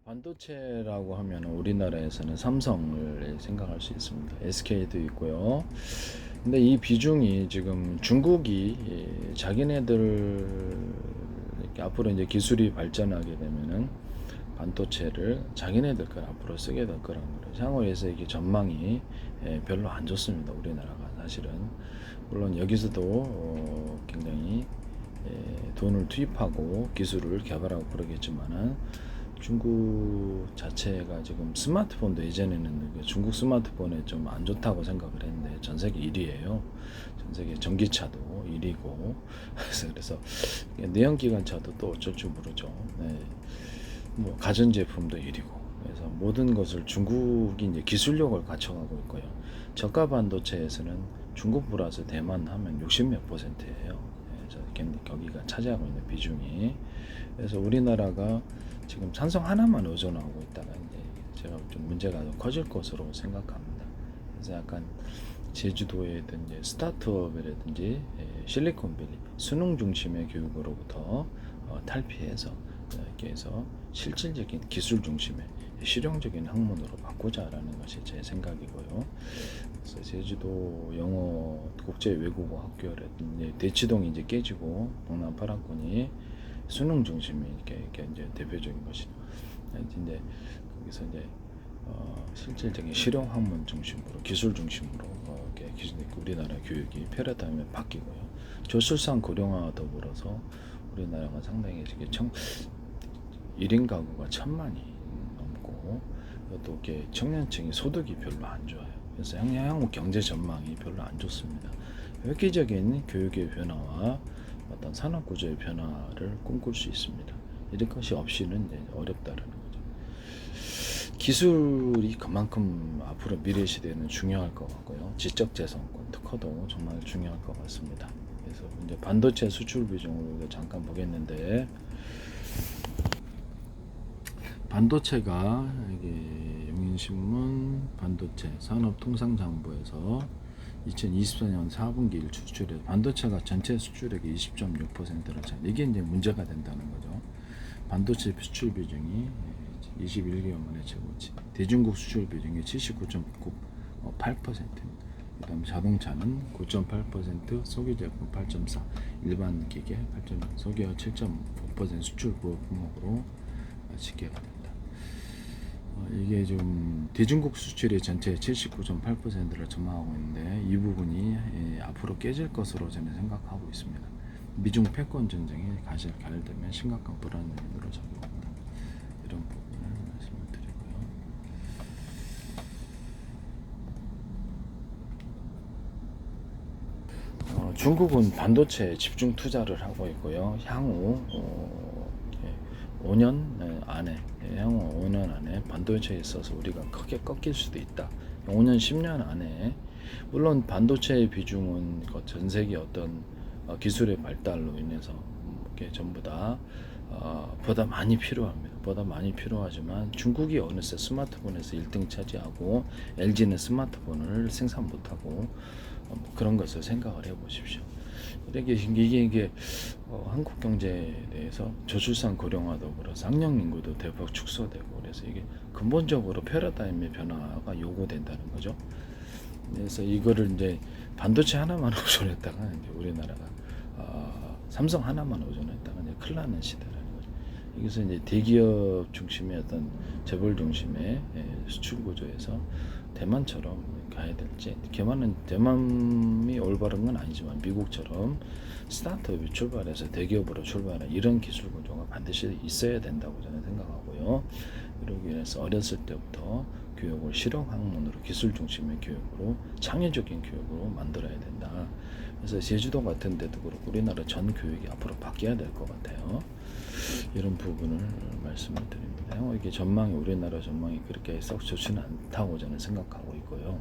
반도체라고 하면 우리나라에서는 삼성을 생각할 수 있습니다. SK도 있고요. 근데 이 비중이 지금 중국이 자기네들 앞으로 이제 기술이 발전하게 되면은 반도체를 자기네들 걸 앞으로 쓰게 될 거라는 거예요. 향후에서 이게 전망이 별로 안 좋습니다. 우리나라가 사실은 물론 여기서도 굉장히 돈을 투입하고 기술을 개발하고 그러겠지만은 중국 자체가 지금 스마트폰도 예전에는 중국 스마트폰에 좀 안 좋다고 생각을 했는데 전 세계 1위예요. 전 세계 전기차도 1위고 그래서 내연기관차도 또 어쩔 줄 모르죠. 네. 뭐 가전제품도 1위고 그래서 모든 것을 중국이 이제 기술력을 갖춰가고 있고요. 저가 반도체에서는 중국 플러스 대만 하면 60몇 %예요. 그래서 거기가 차지하고 있는 비중이 그래서 우리나라가 지금 삼성 하나만 의존하고 있다가 이제 제가 좀 문제가 커질 것으로 생각합니다. 그래서 약간 제주도에든지 스타트업이라든지 실리콘밸리 수능 중심의 교육으로부터 탈피해서 이렇게 해서 실질적인 기술 중심의 실용적인 학문으로 바꾸자라는 것이 제 생각이고요. 그래서 제주도 영어 국제 외국어 학교라든지 대치동이 이제 깨지고 동남 파라군이 수능 중심이 이렇게 이제 대표적인 것이죠. 이제 거기서 이제 실질적인 실용 학문 중심으로 기술 중심으로 우리나라 교육이 패러다임이 바뀌고요. 저출산 고령화와 더불어서 우리나라가 상당히 1인 가구가 1,000만이 넘고 또 이렇게 청년층의 소득이 별로 안 좋아요. 그래서 향후 경제 전망이 별로 안 좋습니다. 획기적인 교육의 변화와 어떤 산업 구조의 변화를 꿈꿀 수 있습니다. 이런 것이 없이는 이제 어렵다라는 거죠. 기술이 그만큼 앞으로 미래 시대에는 중요할 것 같고요. 지적재산권 특허도 정말 중요할 것 같습니다. 그래서 이제 반도체 수출 비중을 잠깐 보겠는데 반도체가 이게 용인신문 반도체 산업통상자원부에서 2024년 4분기 1 수출액 반도체가 전체 수출액의 20.6%를 차지. 이게 이제 문제가 된다는 거죠. 반도체 수출 비중이 21개월 만에 최고치. 대중국 수출 비중이 79.8%입니다. 그다음 자동차는 9.8%, 소기제품 8.4, 일반 기계 8.6, 소기업 7.5% 수출 부목으로 집계가 됩니다. 이게 좀 대중국 수출의 전체 79.8%를 점하고 있는데 이 부분이 앞으로 깨질 것으로 저는 생각하고 있습니다. 미중 패권 전쟁이 가열되면 심각한 불안 요인으로 작용합니다. 이런 부분을 말씀을 드리고요. 중국은 반도체에 집중 투자를 하고 있고요. 향후 5년 안에 향후 5년 안에 반도체에 있어서 우리가 크게 꺾일 수도 있다. 5년 10년 안에 물론 반도체의 비중은 전 세계 어떤 기술의 발달로 인해서 이게 전부 다 보다 많이 필요합니다. 보다 많이 필요하지만 중국이 어느새 스마트폰에서 1등 차지하고 LG는 스마트폰을 생산 못하고 그런 것을 생각을 해보십시오. 이게 한국 경제에 대해서 저출산 고령화도 그래서 학령 인구도 대폭 축소되고 그래서 이게 근본적으로 패러다임의 변화가 요구된다는 거죠. 그래서 이거를 이제 반도체 하나만 의존했다가 이제 우리나라가 삼성 하나만 의존했다가 이제 큰일 나는 시대라는 거죠. 여기서 이제 대기업 중심의 어떤 재벌 중심의 수출 구조에서 대만처럼 가야 될지, 대만이 올바른 건 아니지만 미국처럼 스타트업이 출발해서 대기업으로 출발하는 이런 기술 구조가 반드시 있어야 된다고 저는 생각하고요. 그러기 위해서 어렸을 때부터 교육을 실용 학문으로 기술 중심의 교육으로 창의적인 교육으로 만들어야 된다. 그래서 제주도 같은 데도 그렇고 우리나라 전 교육이 앞으로 바뀌어야 될 것 같아요. 이런 부분을 말씀을 드립니다. 이게 전망이 우리나라 전망이 그렇게 썩 좋지는 않다고 저는 생각하고 있고요.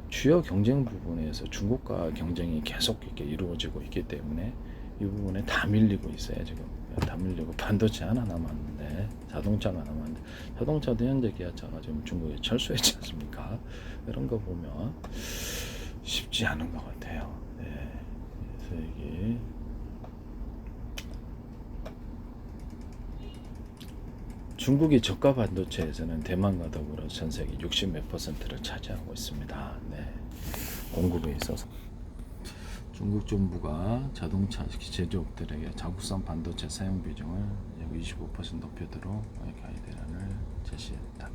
주요 경쟁 부분에서 중국과 경쟁이 계속 이렇게 이루어지고 있기 때문에 이 부분에 다 밀리고 있어요. 지금 다 밀리고 반도체 하나 남았는데 자동차가 남았는데 자동차도 현재 기아차가 지금 중국에 철수했지 않습니까? 이런 거 보면 쉽지 않은 것 같아요. 네. 그래서 이게 중국이 저가 반도체에서는 대만과 더불어 전 세계 60몇 %를 차지하고 있습니다. 네. 공급에 있어서 중국 정부가 자동차 제조업들에게 자국산 반도체 사용 비중을 약 25% 높이도록 가이드라인을 제시했다.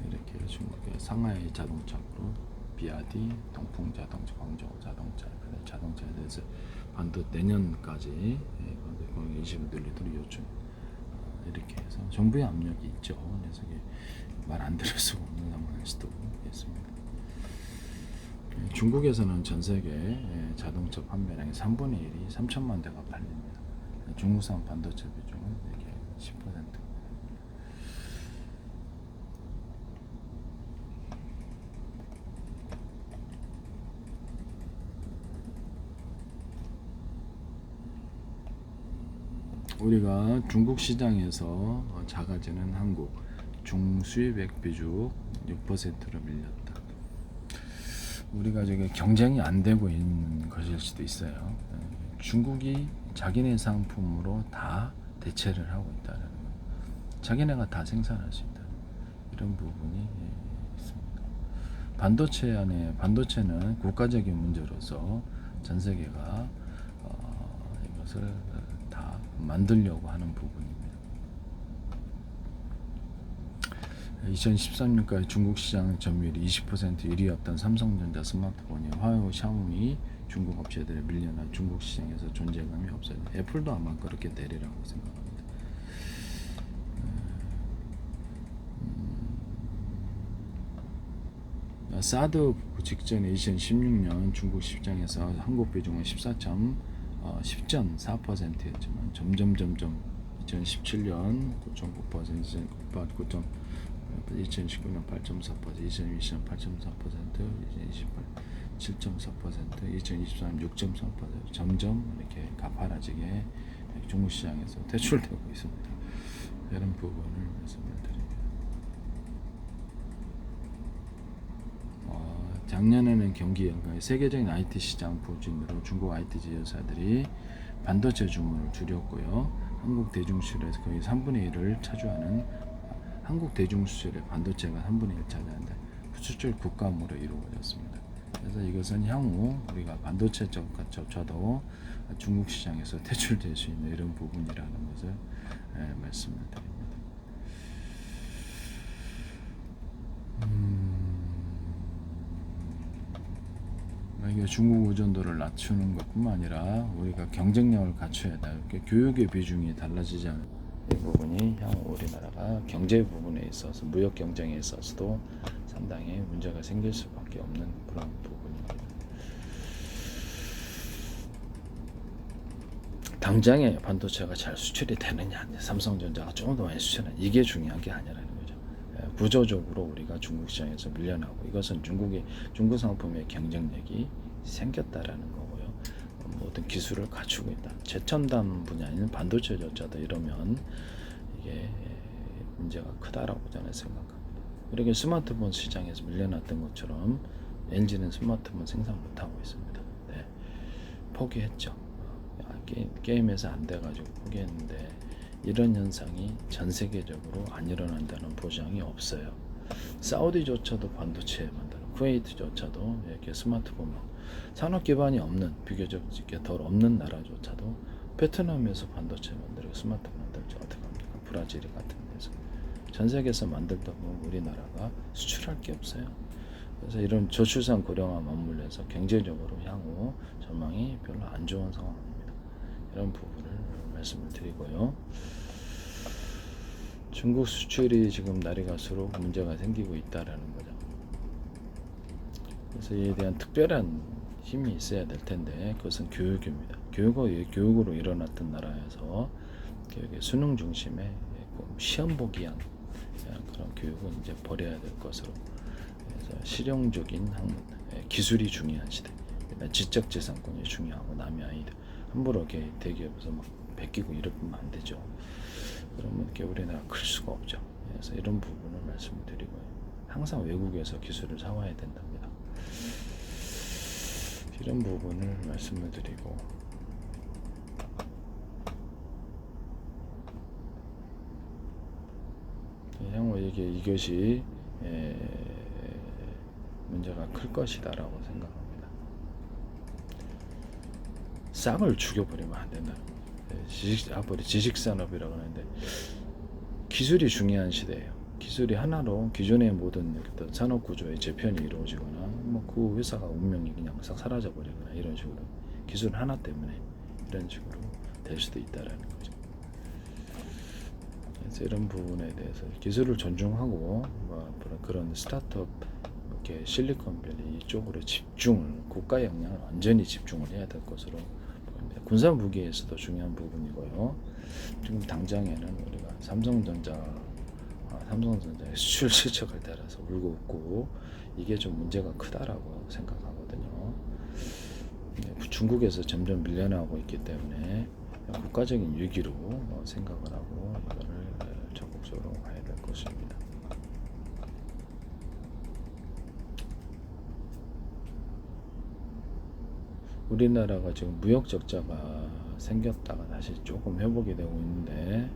이렇게 중국의 상하이 자동차 그룹, 비아디, 동풍 자동차, 광저우 자동차, 자동차에 대해서 내년까지 20% 늘리도록 요청. 이렇게 해서 정부의 압력이 있죠. 그래서 말 안 들을 수가 없는 상황일 수도 있습니다. 중국에서는 전 세계 자동차 판매량의 3분의 1이 3천만 대가 팔립니다. 중국산 반도체 비중은 이렇게 10%. 우리가 중국 시장에서 작아지는 한국 중수입액 비중 6%로 밀렸다. 우리가 저게 경쟁이 안 되고 있는 것일 수도 있어요. 중국이 자기네 상품으로 다 대체를 하고 있다는 거. 자기네가 다 생산할 수 있다. 이런 부분이 있습니다. 반도체는 국가적인 문제로서 전 세계가 이것을 다 만들려고 하는 부분입니다. 2013년까지 중국 시장 점유율이 20% 1위였던 삼성전자 스마트폰이 화웨이, 샤오미 중국 업체들에 밀려나 중국 시장에서 존재감이 없어요. 애플도 아마 그렇게 되리라고 생각합니다. 사드 직전에 2016년 중국 시장에서 한국 비중은 10.4%였지만 점점 2017년 9.9%, 2019년 8.4%, 2020년 8.4%, 2028 7.4%, 2023년 6.3% 점점 이렇게 가파라지게 중국 시장에서 퇴출되고 있습니다. 이런 부분을 말씀을 드립니다. 작년에는 세계적인 IT 시장 부진으로 중국 IT 제조사들이 반도체 주문을 줄였고요. 한국 대중수출에서 거의 3분의 1을 차지하는 한국 대중수출의 반도체가 3분의 1을 차지하는데 수출 국감으로 이루어졌습니다. 그래서 이것은 향후 우리가 반도체 조차도 중국 시장에서 퇴출될 수 있는 이런 부분이라는 것을 말씀을 드립니다. 이게 중국 의존도를 낮추는 것뿐만 아니라 우리가 경쟁력을 갖춰야 돼. 교육의 비중이 달라지지 않은 이 부분이 향후 우리나라가 경제 부분에 있어서 무역 경쟁에 있어서도 상당히 문제가 생길 수밖에 없는 그런 부분입니다. 당장에 반도체가 잘 수출이 되느냐, 삼성전자가 조금 더 많이 수출하냐, 이게 중요한 게 아니라는 거죠. 구조적으로 우리가 중국 시장에서 밀려나고 이것은 중국 상품의 경쟁력이 생겼다라는 거고요. 모든 기술을 갖추고 있다. 최첨단 분야인 반도체조차도 이러면 이게 문제가 크다라고 저는 생각합니다. 이렇게 스마트폰 시장에서 밀려났던 것처럼 LG는 스마트폰 생산 못하고 있습니다. 네. 포기했죠. 게임에서 안 돼가지고 포기했는데 이런 현상이 전 세계적으로 안 일어난다는 보장이 없어요. 사우디조차도 반도체 만드는, 쿠웨이트조차도 이렇게 스마트폰 산업 기반이 없는, 비교적 이렇게 덜 없는 나라조차도 베트남에서 반도체 만들고 스마트폰 만들지 어떡합니까? 브라질 같은 데서 전 세계에서 만들다 보면 우리나라가 수출할 게 없어요. 그래서 이런 저출산 고령화 맞물려서 경제적으로 향후 전망이 별로 안 좋은 상황입니다. 이런 부분을 말씀을 드리고요. 중국 수출이 지금 날이 갈수록 문제가 생기고 있다라는 거죠. 그래서 이에 대한 특별한 힘이 있어야 될 텐데 그것은 교육입니다. 교육으로 일어났던 나라에서 교육의 수능 중심의 시험 보기 한 그런 교육은 이제 버려야 될 것으로. 그래서 실용적인 학문, 기술이 중요한 시대. 지적재산권이 중요하고 남의 아이들 함부로 이렇게 대기업에서 막 베끼고 이러면 안 되죠. 그러면 이렇게 우리나라 클 수가 없죠. 그래서 이런 부분을 말씀을 드리고요. 항상 외국에서 기술을 사와야 된답니다. 이런 부분을 말씀을 드리고 향후 이것이 문제가 클 것이다라고 생각합니다. 싹을 죽여버리면 안 된다는 거예요. 앞으로 지식산업이라고 하는데 기술이 중요한 시대예요. 기술이 하나로 기존의 모든 어떤 산업 구조의 재편이 이루어지거나 뭐 그 회사가 운명이 그냥 싹 사라져 버리거나 이런 식으로 기술 하나 때문에 이런 식으로 될 수도 있다라는 거죠. 그래서 이런 부분에 대해서 기술을 존중하고 뭐 그런 스타트업 이렇게 실리콘밸리 이쪽으로 집중을 국가 역량을 완전히 집중을 해야 될 것으로 보입니다. 군사 무기에서도 중요한 부분이고요. 지금 당장에는 우리가 삼성전자의 수출 실적을 따라서 울고 웃고 이게 좀 문제가 크다라고 생각하거든요. 중국에서 점점 밀려나고 있기 때문에 국가적인 위기로 생각을 하고 이거를 적극적으로 가야 될 것입니다. 우리나라가 지금 무역 적자가 생겼다가 다시 조금 회복이 되고 있는데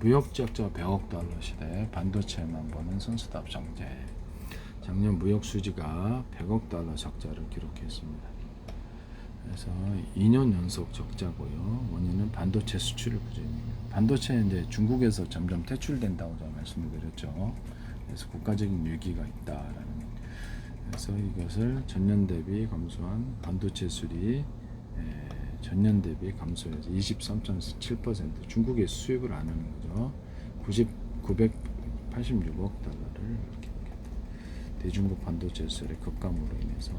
무역적자 100억 달러 시대 반도체만 보는 선수답 정제. 작년 무역 수지가 100억 달러 적자를 기록했습니다. 그래서 2년 연속 적자고요. 원인은 반도체 수출 부진입니다. 반도체 이제 중국에서 점점 퇴출된다고 제가 말씀을 드렸죠. 그래서 국가적인 위기가 있다라는. 그래서 이것을 전년 대비 감소한 반도체 수리 전년 대비 감소해서 23.7% 중국에 수입을 안 하는 거죠. 986억 달러를 이렇게 대중국 반도체 수출의 급감으로 인해서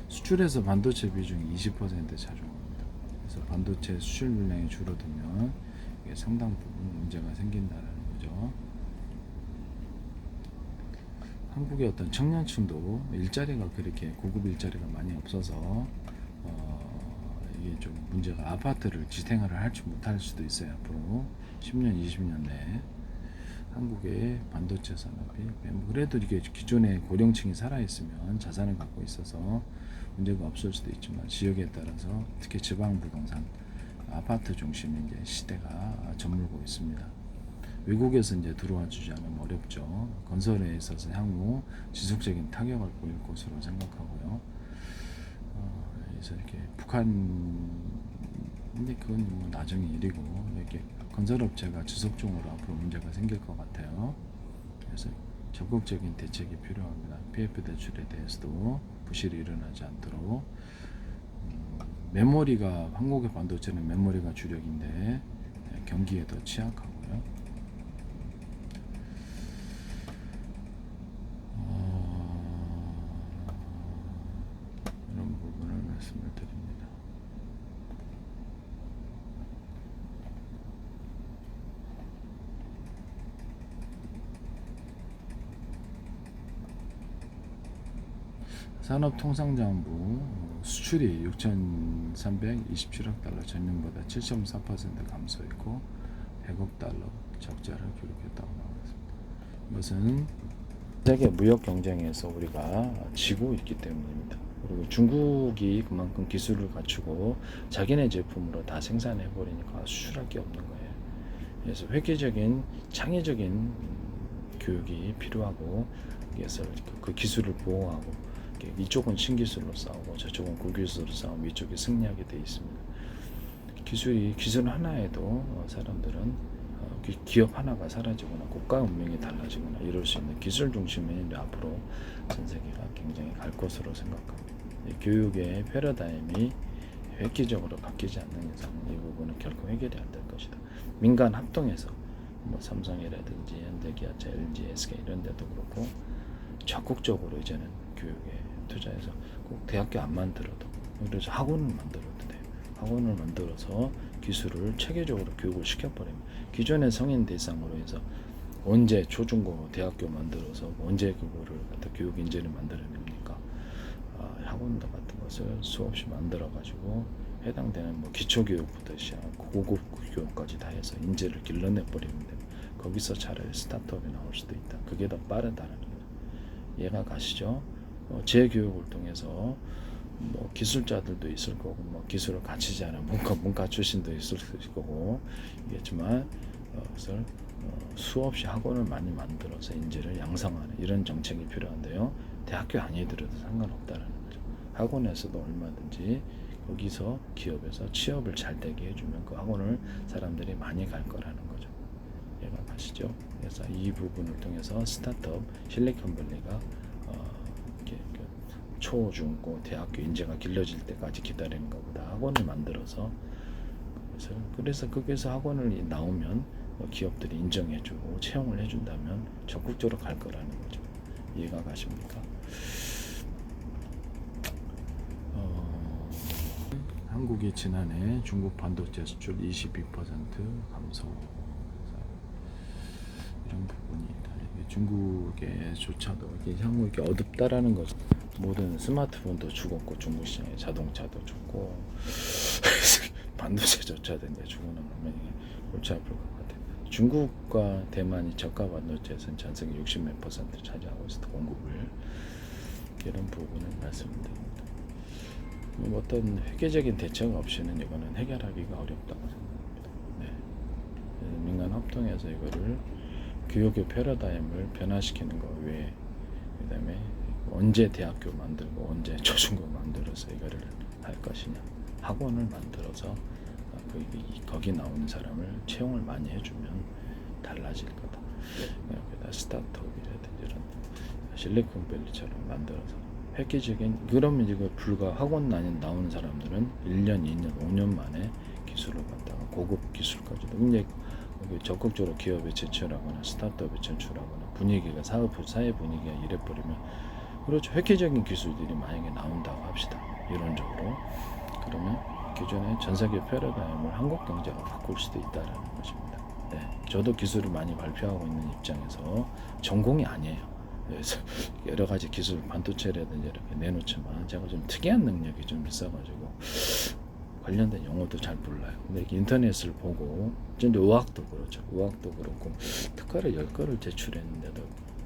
수출에서 반도체 비중이 20% 차지합니다. 그래서 반도체 수출 물량이 줄어들면 이게 상당 부분 문제가 생긴다는 거죠. 한국의 어떤 청년층도 일자리가 그렇게 고급 일자리가 많이 없어서 이게 좀 문제가 아파트를 지생활을 할지 못할 수도 있어요. 앞으로 10년, 20년 내에 한국의 반도체 산업이 그래도 이게 기존의 고령층이 살아있으면 자산을 갖고 있어서 문제가 없을 수도 있지만 지역에 따라서 특히 지방 부동산 아파트 중심의 이제 시대가 저물고 있습니다. 외국에서 이제 들어와 주지 않으면 어렵죠. 건설에 있어서 향후 지속적인 타격을 보일 것으로 생각하고요. 그래서 이렇게 북한 근데 그건 뭐 나중에 일이고 이렇게 건설업체가 지속적으로 앞으로 문제가 생길 것 같아요. 그래서 적극적인 대책이 필요합니다. PF 대출에 대해서도 부실이 일어나지 않도록 메모리가 한국의 반도체는 메모리가 주력인데 경기에도 취약하고요. 이런 부분을 말씀을 드립니다. 산업통상자원부 수출이 6,327억 달러 전년보다 7.4% 감소했고 100억 달러 적자를 기록했다고 나왔습니다. 이것은 세계 무역 경쟁에서 우리가 지고 있기 때문입니다. 그리고 중국이 그만큼 기술을 갖추고 자기네 제품으로 다 생산해 버리니까 수출할 게 없는 거예요. 그래서 획기적인 창의적인 교육이 필요하고 그래서 그 기술을 보호하고 이쪽은 신기술로 싸우고 저쪽은 고기술로 싸우고 이쪽이 승리하게 돼 있습니다. 기술 하나에도 사람들은 기업 하나가 사라지거나 국가 운명이 달라지거나 이럴 수 있는 기술 중심의 앞으로 전 세계가 굉장히 갈 것으로 생각합니다. 교육의 패러다임이 획기적으로 바뀌지 않는 이상 이 부분은 결코 해결이 안 될 것이다. 민간 합동해서 뭐 삼성이라든지 현대기아차, LG, SK 이런 데도 그렇고 적극적으로 이제는 교육에 투자해서 꼭 대학교 안 만들어도 그래서 학원을 만들어도 돼요. 학원을 만들어서 기술을 체계적으로 교육을 시켜버리면 기존의 성인 대상으로 해서 언제 초중고 대학교 만들어서 언제 그거를 갖다 교육 인재를 만들어냅니까? 학원도 같은 것을 수없이 만들어 가지고 해당되는 뭐 기초교육부터 러시아 고급 교육까지 다 해서 인재를 길러내 버리면 돼. 거기서 차라리 스타트업이 나올 수도 있다. 그게 더 빠르다는 거죠. 이해가 가시죠? 재교육을 통해서 뭐 기술자들도 있을 거고, 뭐 기술을 갖추지 않은 문과 출신도 있을 거고, 이겠지만 그것을 수없이 학원을 많이 만들어서 인재를 양성하는 이런 정책이 필요한데요. 대학교 아니더라도 상관없다라는 거죠. 학원에서도 얼마든지 거기서 기업에서 취업을 잘 되게 해주면 그 학원을 사람들이 많이 갈 거라는 거죠. 이해가 가시죠? 그래서 이 부분을 통해서 스타트업 실리콘밸리가 초, 중, 고, 대학교 인재가 길러질 때까지 기다리는 것보다 학원을 만들어서 그래서 거기서 학원을 나오면 기업들이 인정해주고 채용을 해준다면 적극적으로 갈 거라는 거죠. 이해가 가십니까? 한국이 지난해 중국 반도체 수출 22% 감소, 이런 부분이 중국에조차도 향후 이렇게 어둡다라는 거죠. 모든 스마트폰도 죽었고, 중국 시장에 자동차도 죽고, 반도체조차도 이제 죽어나면 골치 아플 것 같아요. 중국과 대만이 저가 반도체에서는 전 세계 60몇 % 차지하고 있어서 공급을, 이런 부분을 말씀드립니다. 어떤 회계적인 대책 없이는 이거는 해결하기가 어렵다고 생각합니다. 네. 민간 합동에서 이거를 교육의 패러다임을 변화시키는 거 외에, 그 다음에 언제 대학교 만들고 언제 초중고 만들어서 이거를 할 것이냐, 학원을 만들어서 거기 나오는 사람을 채용을 많이 해주면 달라질 거다. 그러니까 스타트업이라든지 이런 실리콘밸리처럼 만들어서 획기적인, 그러면 이거 불과 학원 나오는 사람들은 1년, 2년, 5년 만에 기술을 갖다가 고급 기술까지도 굉장히 적극적으로 기업에 제출하거나 스타트업에 제출하거나 분위기가 사회 분위기가 이래버리면, 그렇죠, 획기적인 기술들이 만약에 나온다고 합시다, 이론적으로. 그러면 기존의 전 세계 패러다임을 한국 경제가 바꿀 수도 있다라는 것입니다. 네, 저도 기술을 많이 발표하고 있는 입장에서 전공이 아니에요. 그래서 여러 가지 기술, 반도체라든지 이렇게 내놓지만 제가 좀 특이한 능력이 좀 있어가지고 관련된 용어도 잘 몰라요. 근데 인터넷을 보고, 진짜 의학도 그렇죠. 의학도 그렇고 특허를 10건을 제출했는데도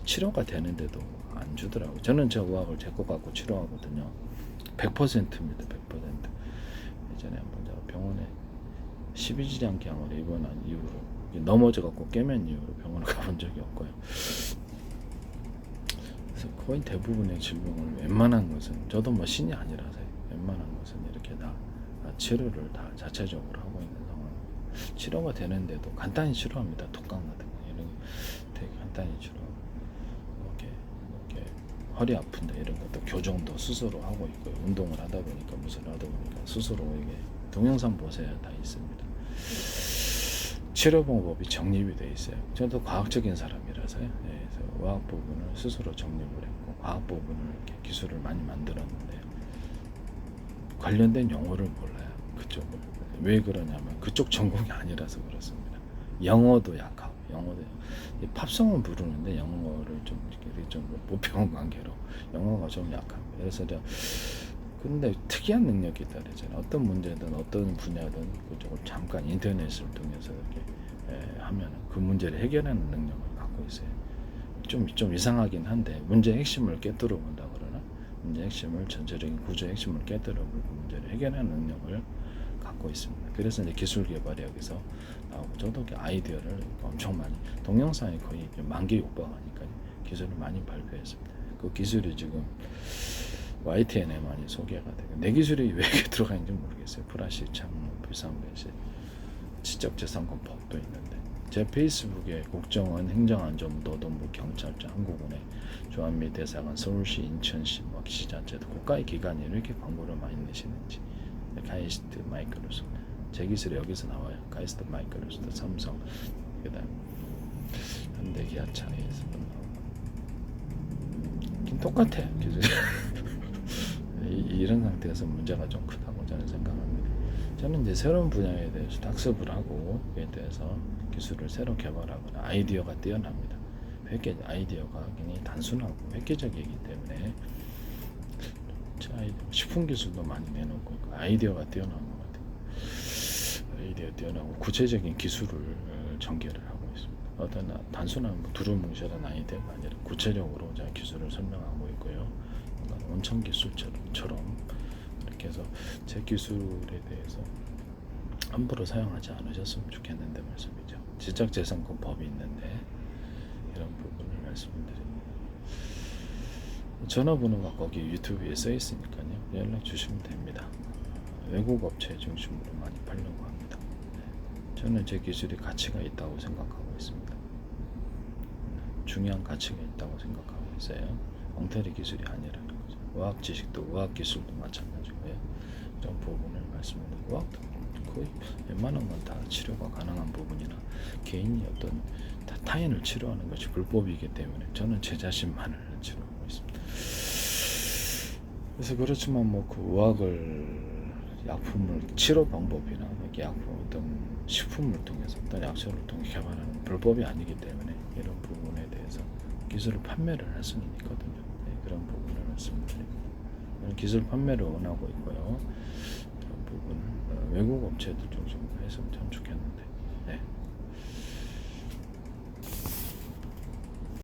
치료가 되는데도 안 주더라고요. 저는 저 의학을 제 거 갖고 치료하거든요. 100%입니다. 100%. 예전에 한번 제가 병원에 십이지장경을 입원한 이후로, 넘어져갖고 깨맨 이후로 병원을 가본 적이 없고요. 그래서 거의 대부분의 질병을 웬만한 것은, 저도 뭐 신이 아니라서요, 웬만한 것은 이렇게 다 치료를 다 자체적으로 하고 있는 상황. 치료가 되는데도 간단히 치료합니다. 독감 같은 거 이런 거 되게 간단히 치료하고, 이렇게 허리 아픈데 이런 것도 교정도 스스로 하고 있고요. 운동을 하다 보니까, 무슨 하다 보니까 스스로 이게 동영상 보세요, 다 있습니다. 치료 방법이 정립이 돼 있어요. 저도 과학적인 사람이라서요. 그래서 의학 부분을 스스로 정립을 했고, 과학 부분을 이렇게 기술을 많이 만들었는데 관련된 용어를 몰라요. 그쪽을. 왜 그러냐면 그쪽 전공이 아니라서 그렇습니다. 영어도 약하고, 팝송은 부르는데 영어를 좀 못 배운 관계로 영어가 좀 약합니다. 그래서 근데 특이한 능력이 있다 그랬잖아요. 어떤 문제든 어떤 분야든 그쪽을 잠깐 인터넷을 통해서 이렇게 하면 그 문제를 해결하는 능력을 갖고 있어요. 좀 이상하긴 한데, 문제의 핵심을 깨뜨려 본다 그러나, 문제의 핵심을, 전체적인 구조의 핵심을 깨뜨려 보고 문제를 해결하는 능력을 갖고 있습니다. 그래서 이제 기술 개발이 여기서 나오고, 저도 아이디어를 엄청 많이, 동영상이 거의 10,000개 육박하니까 기술을 많이 발표했습니다. 그 기술이 지금 YTN에 많이 소개가 되고, 내 기술이 왜 이렇게 들어가 있는지 모르겠어요. 프라시, 창문, 비상배시, 지적재산권 법도 있는데, 제 페이스북에 국정원, 행정안전부, 노동부, 경찰청, 한국은행, 조합 및 대사관, 서울시, 인천시, 시자체도 국가의 기관이 이렇게 광고를 많이 내시는지. 가이스트, 마이크로소프트, 제 기술이 여기서 나와요. 가이스트, 마이크로소프트, 삼성, 그다음 현대, 기아차에서 똑같아요, 기술이. 이런 상태에서 문제가 좀 크다고 저는 생각합니다. 저는 이제 새로운 분야에 대해서 학습을 하고, 그에 대해서 기술을 새로 개발하거나, 아이디어가 뛰어납니다. 아이디어가 굉장히 단순하고 획기적이기 때문에 식품 기술도 많이 내놓고, 아이디어가 뛰어난 것 같아요. 뛰어나고 구체적인 기술을 전개를 하고 있습니다. 어떤 단순한 뭐 두루뭉실한 아이디어가 아니라 구체적으로 자 기술을 설명하고 있고요. 온천 기술처럼 이렇게 해서 제 기술에 대해서 함부로 사용하지 않으셨으면 좋겠는데 말씀이죠. 지적재산권 법이 있는데 이런 부분을 말씀드립니다. 전화번호가 거기 유튜브에 써 있으니까요. 연락 주시면 됩니다. 외국 업체 중심으로 많이 팔려고 합니다. 저는 제 기술이 가치가 있다고 생각하고 있습니다. 중요한 가치가 있다고 생각하고 있어요. 엉터리 기술이 아니라는 거죠. 의학 지식도 의학 기술도 마찬가지고요. 이런 부분을 말씀드리고 의학도 거의 웬만한 건 다 치료가 가능한 부분이나 개인이 어떤 타인을 치료하는 것이 불법이기 때문에 저는 제 자신만을 치료하고 있습니다. 그래서 그렇지만 뭐 그 의학을 약품을 치료 방법이나 약품 어떤 식품을 통해서 어떤 약초를 통해 개발하는 불법이 아니기 때문에 이런 부분에 대해서 기술을 판매를 할 수는 있거든요. 네, 그런 부분을 말씀드립니다. 기술 판매를 원하고 있고요. 이런 부분을 외국 업체들 중심으로 했으면 참 좋겠는데. 네.